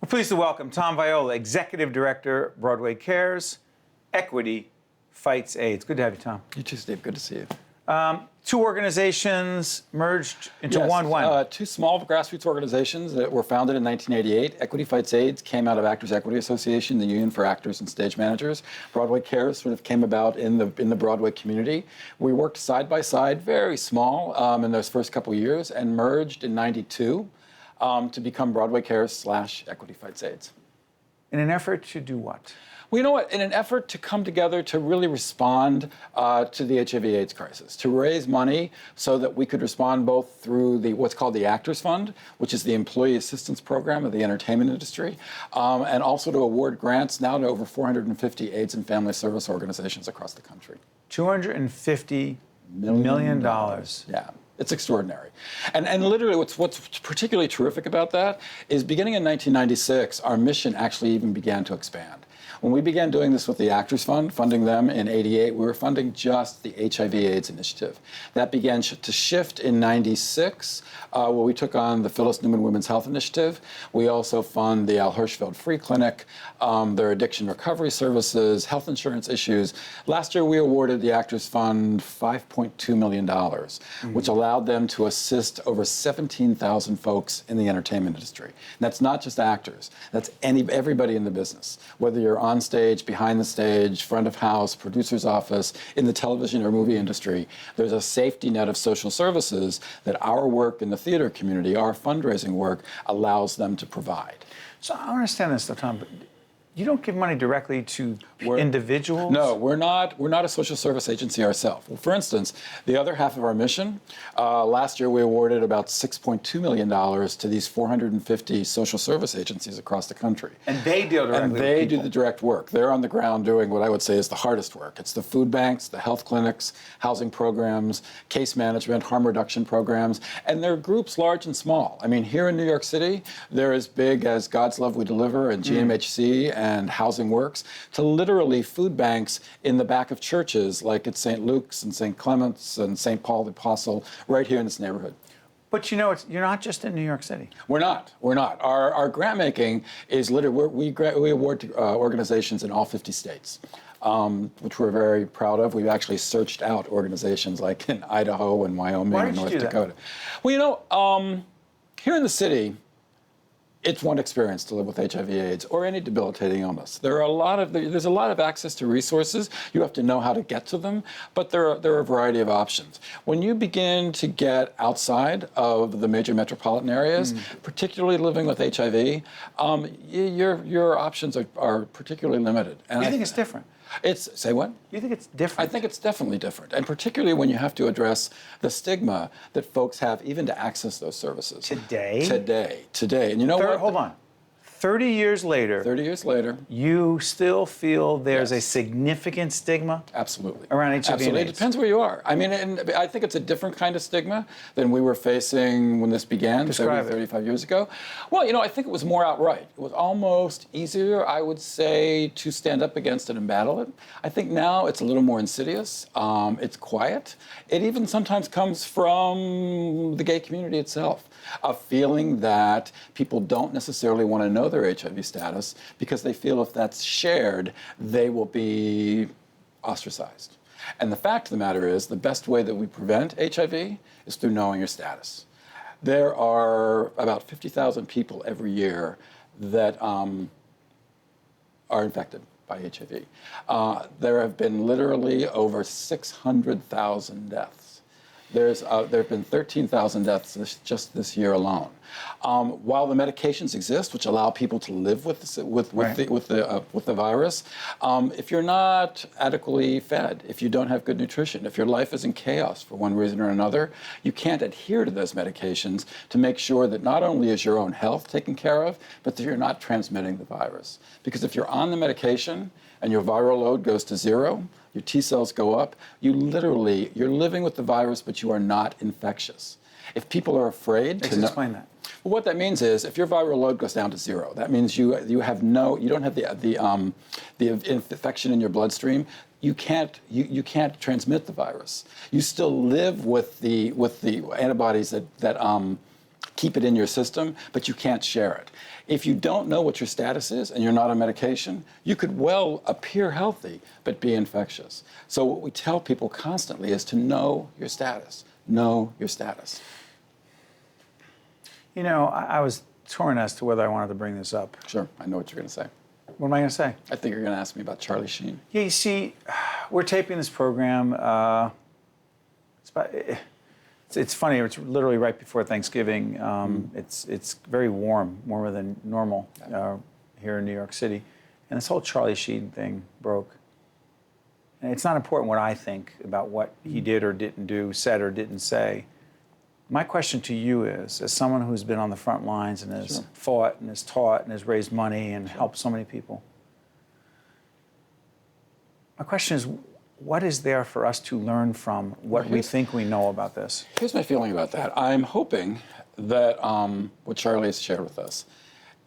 We're pleased to welcome Tom Viola, Executive Director, Broadway Cares, Equity Fights AIDS. Good to have you, Tom. You too, Steve. Good to see you. Two organizations merged into one. Two small grassroots organizations that were founded in 1988. Equity Fights AIDS came out of Actors Equity Association, the union for actors and stage managers. Broadway Cares sort of came about in the Broadway community. We worked side by side, very small in those first couple years, and merged in '92 to become Broadway Cares / Equity Fights AIDS. In an effort to do what? Well, you know what? In an effort to come together to really respond to the HIV/AIDS crisis, to raise money so that we could respond both through what's called the Actors Fund, which is the employee assistance program of the entertainment industry, and also to award grants now to over 450 AIDS and family service organizations across the country. $250 million. Yeah. It's extraordinary. And literally what's particularly terrific about that is beginning in 1996, our mission actually even began to expand. When we began doing this with the Actors Fund, funding them in '88, we were funding just the HIV/AIDS initiative. That began to shift in '96, where we took on the Phyllis Newman Women's Health Initiative. We also fund the Al Hirschfeld Free Clinic, their addiction recovery services, health insurance issues. Last year, we awarded the Actors Fund $5.2 million, which allowed them to assist over 17,000 folks in the entertainment industry. And that's not just actors. That's everybody in the business, whether you're on stage, behind the stage, front of house, producer's office, in the television or movie industry. There's a safety net of social services that our work in the theater community, our fundraising work, allows them to provide. So I understand this, though, Tom, but you don't give money directly to individuals? No, we're not a social service agency ourselves. Well, for instance, the other half of our mission, last year we awarded about $6.2 million to these 450 social service agencies across the country. And they deal directly And with they people. do the direct work. They're on the ground doing what I would say is the hardest work. It's the food banks, the health clinics, housing programs, case management, harm reduction programs, and they're groups large and small. I mean, here in New York City, they're as big as God's Love We Deliver and GMHC and Housing Works, to literally food banks in the back of churches like at St. Luke's and St. Clement's and St. Paul the Apostle, right here in this neighborhood. But you know, you're not just in New York City. We're not. Our grant making is literally, we award to organizations in all 50 states. Which we're very proud of. We've actually searched out organizations like in Idaho and Wyoming and North Dakota. Well, you know, here in the city, it's one experience to live with HIV/AIDS or any debilitating illness. There's a lot of access to resources. You have to know how to get to them, but there are a variety of options. When you begin to get outside of the major metropolitan areas, particularly living with HIV, your options are particularly limited. And you think it's different? Say what? You think it's different? I think it's definitely different, and particularly when you have to address the stigma that folks have even to access those services. Today. And you know what? Hold on. 30 years later. 30 years later. You still feel there's a significant stigma? Absolutely. Around HIV Absolutely. and AIDS? It depends where you are. I mean, and I think it's a different kind of stigma than we were facing when this began 35 years ago. Well, you know, I think it was more outright. It was almost easier, I would say, to stand up against it and battle it. I think now it's a little more insidious. It's quiet. It even sometimes comes from the gay community itself, a feeling that people don't necessarily want to know their HIV status because they feel if that's shared, they will be ostracized. And the fact of the matter is, the best way that we prevent HIV is through knowing your status. There are about 50,000 people every year that are infected by HIV. There have been literally over 600,000 deaths. There have been 13,000 deaths just this year alone. While the medications exist, which allow people to live with the virus, if you're not adequately fed, if you don't have good nutrition, if your life is in chaos for one reason or another, you can't adhere to those medications to make sure that not only is your own health taken care of, but that you're not transmitting the virus. Because if you're on the medication and your viral load goes to zero, your T cells go up, you're living with the virus, but you are not infectious. If people are afraid to explain that. Well, what that means is, if your viral load goes down to zero, that means you don't have the infection in your bloodstream. You can't transmit the virus. You still live with the antibodies that keep it in your system, but you can't share it. If you don't know what your status is and you're not on medication, you could well appear healthy but be infectious. So what we tell people constantly is to know your status. Know your status. You know, I was torn as to whether I wanted to bring this up. Sure, I know what you're going to say. What am I going to say? I think you're going to ask me about Charlie Sheen. Yeah, you see, we're taping this program. It's funny. It's literally right before Thanksgiving. It's very warm, warmer than normal here in New York City, and this whole Charlie Sheen thing broke. And it's not important what I think about what he did or didn't do, said or didn't say. My question to you is, as someone who's been on the front lines and has fought and has taught and has raised money and helped so many people, my question is, what is there for us to learn from what we think we know about this? Here's my feeling about that. I'm hoping that what Charlie has shared with us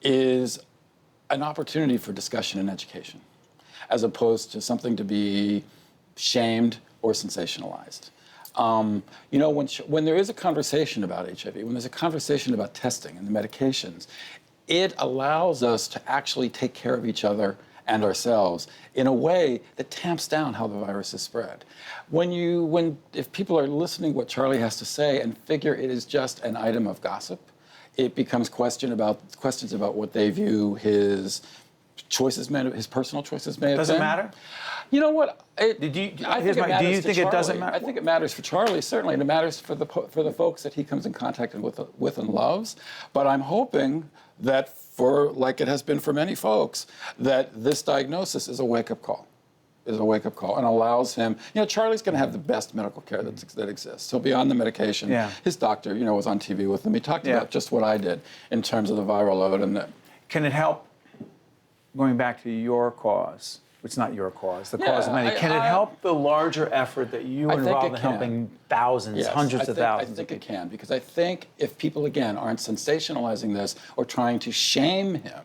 is an opportunity for discussion and education, as opposed to something to be shamed or sensationalized. You know, when there is a conversation about HIV, when there's a conversation about testing and the medications, it allows us to actually take care of each other and ourselves in a way that tamps down how the virus is spread. If people are listening to what Charlie has to say and figure it is just an item of gossip, it becomes questions about what they view his personal choices may have been. Does it matter? You know what? Do you think it doesn't matter? I think it matters for Charlie, certainly, and it matters for the folks that he comes in contact with and loves. But I'm hoping that like it has been for many folks, that this diagnosis is a wake-up call. And allows him, you know, Charlie's going to have the best medical care that exists. So beyond the medication, his doctor, you know, was on TV with him. He talked about just what I did in terms of the viral load. Can it help, going back to your cause, it's not your cause, the cause of many, can it help the larger effort that you are involved in helping thousands, hundreds of thousands I think it can, because I think if people, again, aren't sensationalizing this or trying to shame him,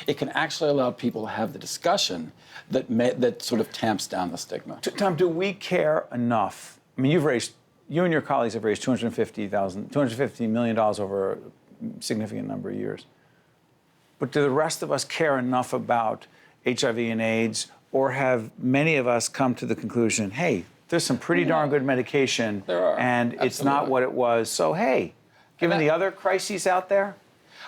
it can actually allow people to have the discussion that sort of tamps down the stigma. Tom, do we care enough? I mean, you and your colleagues have raised $250 million over a significant number of years. But do the rest of us care enough about HIV and AIDS, or have many of us come to the conclusion, hey, there's some pretty darn good medication, and it's not what it was, so hey, given the other crises out there?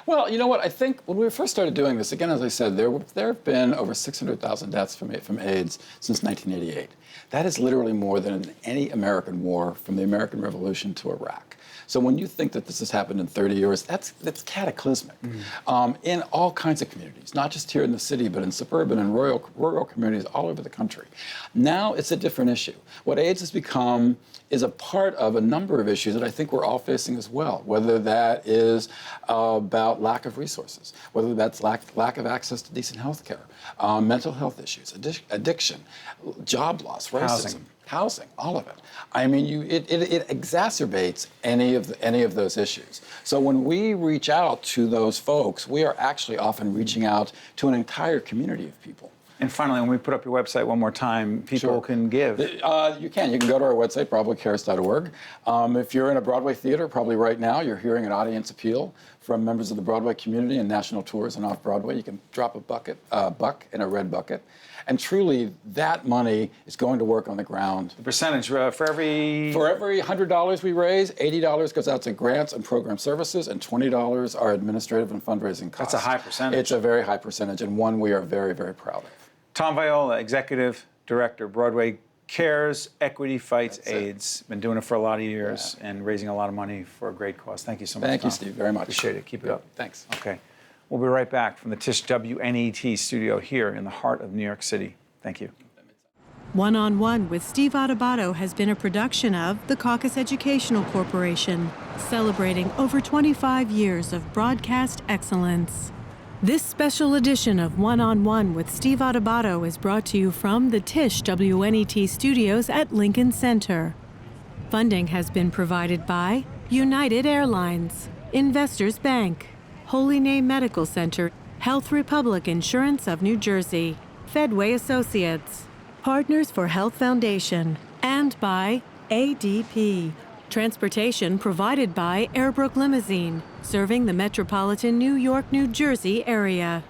Well, you know what? I think when we first started doing this, again, as I said, there have been over 600,000 deaths from AIDS since 1988. That is literally more than any American war from the American Revolution to Iraq. So when you think that this has happened in 30 years, that's cataclysmic in all kinds of communities, not just here in the city, but in suburban and rural communities all over the country. Now it's a different issue. What AIDS has become is a part of a number of issues that I think we're all facing as well, whether that is about lack of resources, whether that's lack of access to decent health care, mental health issues, addiction, job loss, racism. Housing, all of it. I mean, it exacerbates any of those issues. So when we reach out to those folks, we are actually often reaching out to an entire community of people. And finally, when we put up your website one more time, people can give. You can go to our website, BroadwayCares.org. If you're in a Broadway theater, probably right now, you're hearing an audience appeal from members of the Broadway community and national tours and off-Broadway. You can drop a buck in a red bucket. And truly, that money is going to work on the ground. The percentage for every $100 we raise, $80 goes out to grants and program services, and $20 are administrative and fundraising costs. That's a high percentage. It's a very high percentage, and one we are very, very proud of. Tom Viola, Executive Director, Broadway Cares, Equity Fights AIDS. Been doing it for a lot of years and raising a lot of money for a great cause. Thank you so much, Thank you, Tom. Steve, very much. Appreciate it. Keep it up. Thanks. Okay. We'll be right back from the Tisch WNET studio here in the heart of New York City. Thank you. One on One with Steve Adubato has been a production of the Caucus Educational Corporation, celebrating over 25 years of broadcast excellence. This special edition of One on One with Steve Adubato is brought to you from the Tisch WNET studios at Lincoln Center. Funding has been provided by United Airlines, Investors Bank, Holy Name Medical Center, Health Republic Insurance of New Jersey, Fedway Associates, Partners for Health Foundation, and by ADP, Transportation provided by Airbrook Limousine, serving the metropolitan New York, New Jersey area.